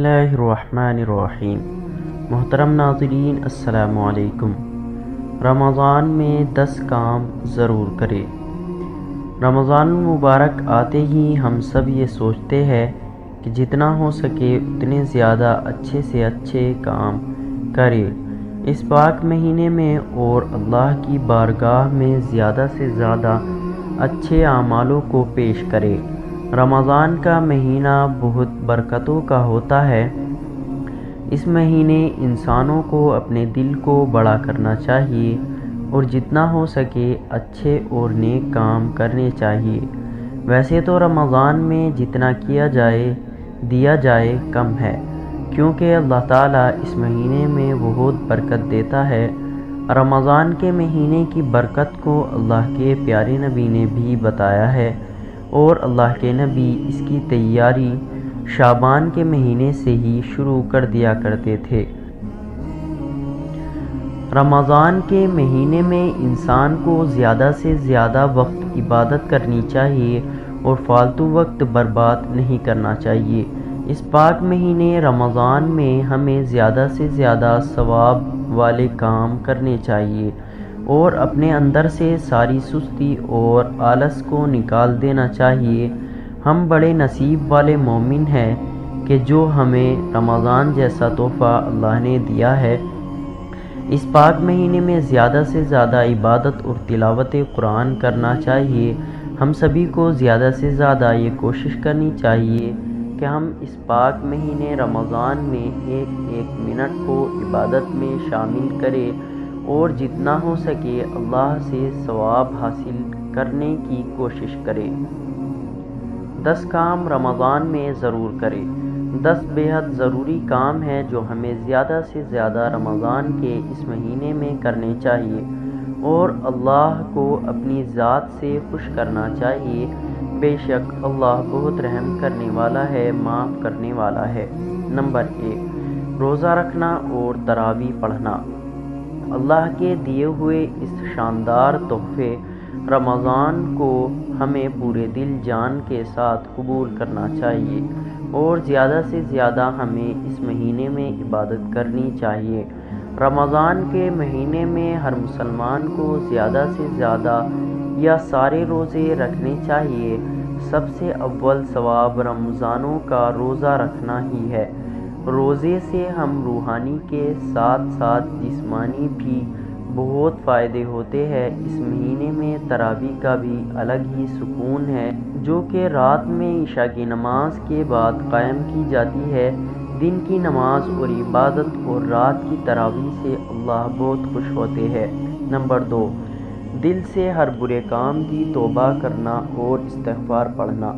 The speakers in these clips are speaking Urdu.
اللہ الرحمن الرحیم۔ محترم ناظرین السلام علیکم۔ رمضان میں 10 کام ضرور کرے۔ رمضان المبارک آتے ہی ہم سب یہ سوچتے ہیں کہ جتنا ہو سکے اتنے زیادہ اچھے سے اچھے کام کرے اس پاک مہینے میں اور اللہ کی بارگاہ میں زیادہ سے زیادہ اچھے اعمالوں کو پیش کرے۔ رمضان کا مہینہ بہت برکتوں کا ہوتا ہے۔ اس مہینے انسانوں کو اپنے دل کو بڑا کرنا چاہیے اور جتنا ہو سکے اچھے اور نیک کام کرنے چاہیے۔ ویسے تو رمضان میں جتنا دیا جائے کم ہے، کیونکہ اللہ تعالیٰ اس مہینے میں بہت برکت دیتا ہے۔ رمضان کے مہینے کی برکت کو اللہ کے پیارے نبی نے بھی بتایا ہے، اور اللہ کے نبی اس کی تیاری شعبان کے مہینے سے ہی شروع کر دیا کرتے تھے۔ رمضان کے مہینے میں انسان کو زیادہ سے زیادہ وقت عبادت کرنی چاہیے اور فالتو وقت برباد نہیں کرنا چاہیے۔ اس پاک مہینے رمضان میں ہمیں زیادہ سے زیادہ ثواب والے کام کرنے چاہیے اور اپنے اندر سے ساری سستی اور آلس کو نکال دینا چاہیے۔ ہم بڑے نصیب والے مومن ہیں کہ جو ہمیں رمضان جیسا تحفہ اللہ نے دیا ہے۔ اس پاک مہینے میں زیادہ سے زیادہ عبادت اور تلاوت قرآن کرنا چاہیے۔ ہم سبھی کو زیادہ سے زیادہ یہ کوشش کرنی چاہیے کہ ہم اس پاک مہینے رمضان میں ایک منٹ کو عبادت میں شامل کریں اور جتنا ہو سکے اللہ سے ثواب حاصل کرنے کی کوشش کریں۔ 10 کام رمضان میں ضرور کریں۔ 10 بہت ضروری کام ہیں جو ہمیں زیادہ سے زیادہ رمضان کے اس مہینے میں کرنے چاہیے اور اللہ کو اپنی ذات سے خوش کرنا چاہیے۔ بے شک اللہ بہت رحم کرنے والا ہے، معاف کرنے والا ہے۔ نمبر 1، روزہ رکھنا اور تراویح پڑھنا۔ اللہ کے دیے ہوئے اس شاندار تحفے رمضان کو ہمیں پورے دل جان کے ساتھ قبول کرنا چاہیے اور زیادہ سے زیادہ ہمیں اس مہینے میں عبادت کرنی چاہیے۔ رمضان کے مہینے میں ہر مسلمان کو زیادہ سے زیادہ یا سارے روزے رکھنے چاہیے۔ سب سے اول ثواب رمضانوں کا روزہ رکھنا ہی ہے۔ روزے سے ہم روحانی کے ساتھ ساتھ جسمانی بھی بہت فائدے ہوتے ہیں۔ اس مہینے میں تراویح کا بھی الگ ہی سکون ہے، جو کہ رات میں عشاء کی نماز کے بعد قائم کی جاتی ہے۔ دن کی نماز اور عبادت اور رات کی تراویح سے اللہ بہت خوش ہوتے ہیں۔ نمبر 2، دل سے ہر برے کام کی توبہ کرنا اور استغفار پڑھنا۔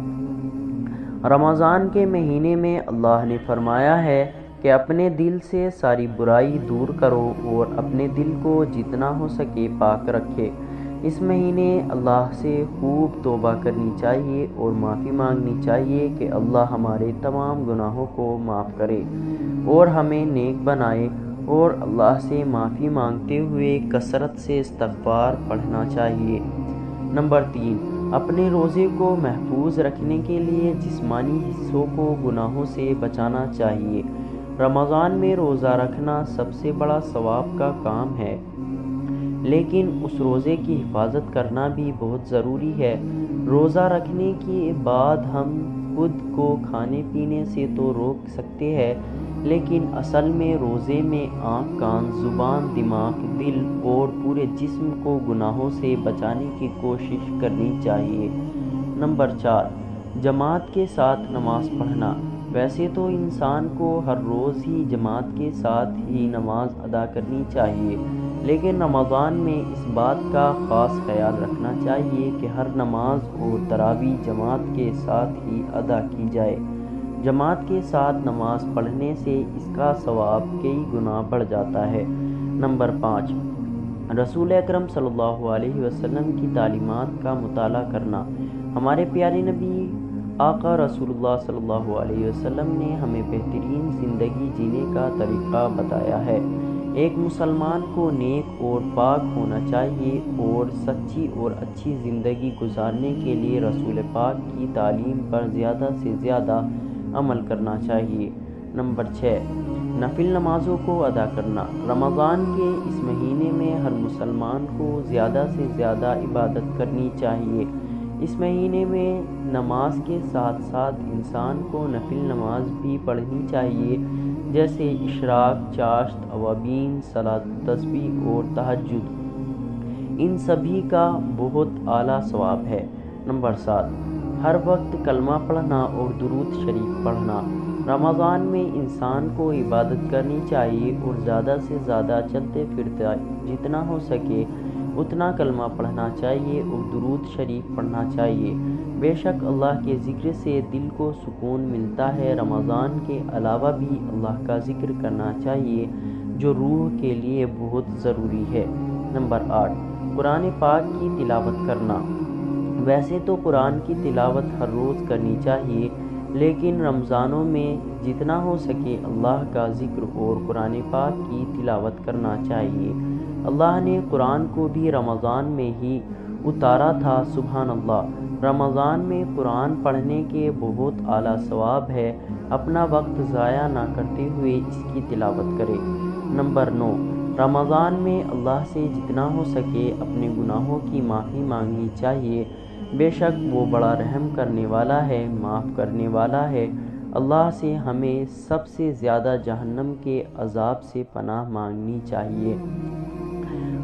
رمضان کے مہینے میں اللہ نے فرمایا ہے کہ اپنے دل سے ساری برائی دور کرو اور اپنے دل کو جتنا ہو سکے پاک رکھے۔ اس مہینے اللہ سے خوب توبہ کرنی چاہیے اور معافی مانگنی چاہیے کہ اللہ ہمارے تمام گناہوں کو معاف کرے اور ہمیں نیک بنائے، اور اللہ سے معافی مانگتے ہوئے کثرت سے استغفار پڑھنا چاہیے۔ نمبر 3، اپنے روزے کو محفوظ رکھنے کے لیے جسمانی حصوں کو گناہوں سے بچانا چاہیے۔ رمضان میں روزہ رکھنا سب سے بڑا ثواب کا کام ہے، لیکن اس روزے کی حفاظت کرنا بھی بہت ضروری ہے۔ روزہ رکھنے کے بعد ہم خود کو کھانے پینے سے تو روک سکتے ہیں، لیکن اصل میں روزے میں آنکھ، کان، زبان، دماغ، دل اور پورے جسم کو گناہوں سے بچانے کی کوشش کرنی چاہیے۔ نمبر 4، جماعت کے ساتھ نماز پڑھنا۔ ویسے تو انسان کو ہر روز ہی جماعت کے ساتھ ہی نماز ادا کرنی چاہیے، لیکن رمضان میں اس بات کا خاص خیال رکھنا چاہیے کہ ہر نماز اور تراویح جماعت کے ساتھ ہی ادا کی جائے۔ جماعت کے ساتھ نماز پڑھنے سے اس کا ثواب کئی گنا بڑھ جاتا ہے۔ نمبر 5، رسول اکرم صلی اللہ علیہ وسلم کی تعلیمات کا مطالعہ کرنا۔ ہمارے پیارے نبی آقا رسول اللہ صلی اللہ علیہ وسلم نے ہمیں بہترین زندگی جینے کا طریقہ بتایا ہے۔ ایک مسلمان کو نیک اور پاک ہونا چاہیے اور سچی اور اچھی زندگی گزارنے کے لیے رسول پاک کی تعلیم پر زیادہ سے زیادہ عمل کرنا چاہیے۔ نمبر 6، نفل نمازوں کو ادا کرنا۔ رمضان کے اس مہینے میں ہر مسلمان کو زیادہ سے زیادہ عبادت کرنی چاہیے۔ اس مہینے میں نماز کے ساتھ ساتھ انسان کو نفل نماز بھی پڑھنی چاہیے، جیسے اشراق، چاشت، اوابین، صلاۃ تسبیح اور تہجد۔ ان سبھی کا بہت اعلیٰ ثواب ہے۔ نمبر 7، ہر وقت کلمہ پڑھنا اور درود شریف پڑھنا۔ رمضان میں انسان کو عبادت کرنی چاہیے اور زیادہ سے زیادہ چلتے پھرتے جتنا ہو سکے اتنا کلمہ پڑھنا چاہیے اور درود شریف پڑھنا چاہیے۔ بے شک اللہ کے ذکر سے دل کو سکون ملتا ہے۔ رمضان کے علاوہ بھی اللہ کا ذکر کرنا چاہیے، جو روح کے لیے بہت ضروری ہے۔ نمبر 8، قرآن پاک کی تلاوت کرنا۔ ویسے تو قرآن کی تلاوت ہر روز کرنی چاہیے، لیکن رمضانوں میں جتنا ہو سکے اللہ کا ذکر اور قرآن پاک کی تلاوت کرنا چاہیے۔ اللہ نے قرآن کو بھی رمضان میں ہی اتارا تھا۔ سبحان اللہ! رمضان میں قرآن پڑھنے کے بہت اعلیٰ ثواب ہے۔ اپنا وقت ضائع نہ کرتے ہوئے اس کی تلاوت کرے۔ نمبر 9، رمضان میں اللہ سے جتنا ہو سکے اپنے گناہوں کی معافی مانگنی چاہیے۔ بے شک وہ بڑا رحم کرنے والا ہے، معاف کرنے والا ہے۔ اللہ سے ہمیں سب سے زیادہ جہنم کے عذاب سے پناہ مانگنی چاہیے۔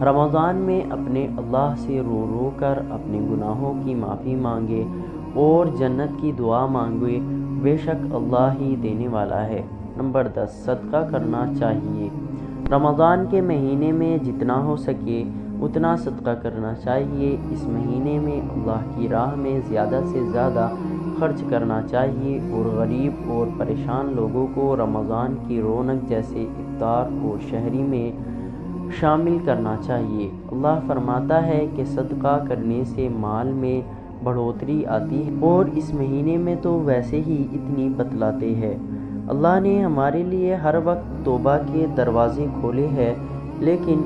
رمضان میں اپنے اللہ سے رو رو کر اپنے گناہوں کی معافی مانگے اور جنت کی دعا مانگے، بے شک اللہ ہی دینے والا ہے۔ نمبر 10، صدقہ کرنا چاہیے۔ رمضان کے مہینے میں جتنا ہو سکے اتنا صدقہ کرنا چاہیے۔ اس مہینے میں اللہ کی راہ میں زیادہ سے زیادہ خرچ کرنا چاہیے اور غریب اور پریشان لوگوں کو رمضان کی رونق جیسے افطار اور شہری میں شامل کرنا چاہیے۔ اللہ فرماتا ہے کہ صدقہ کرنے سے مال میں بڑھوتری آتی ہے، اور اس مہینے میں تو ویسے ہی اتنی بتلاتے ہیں۔ اللہ نے ہمارے لیے ہر وقت توبہ کے دروازے کھولے ہیں، لیکن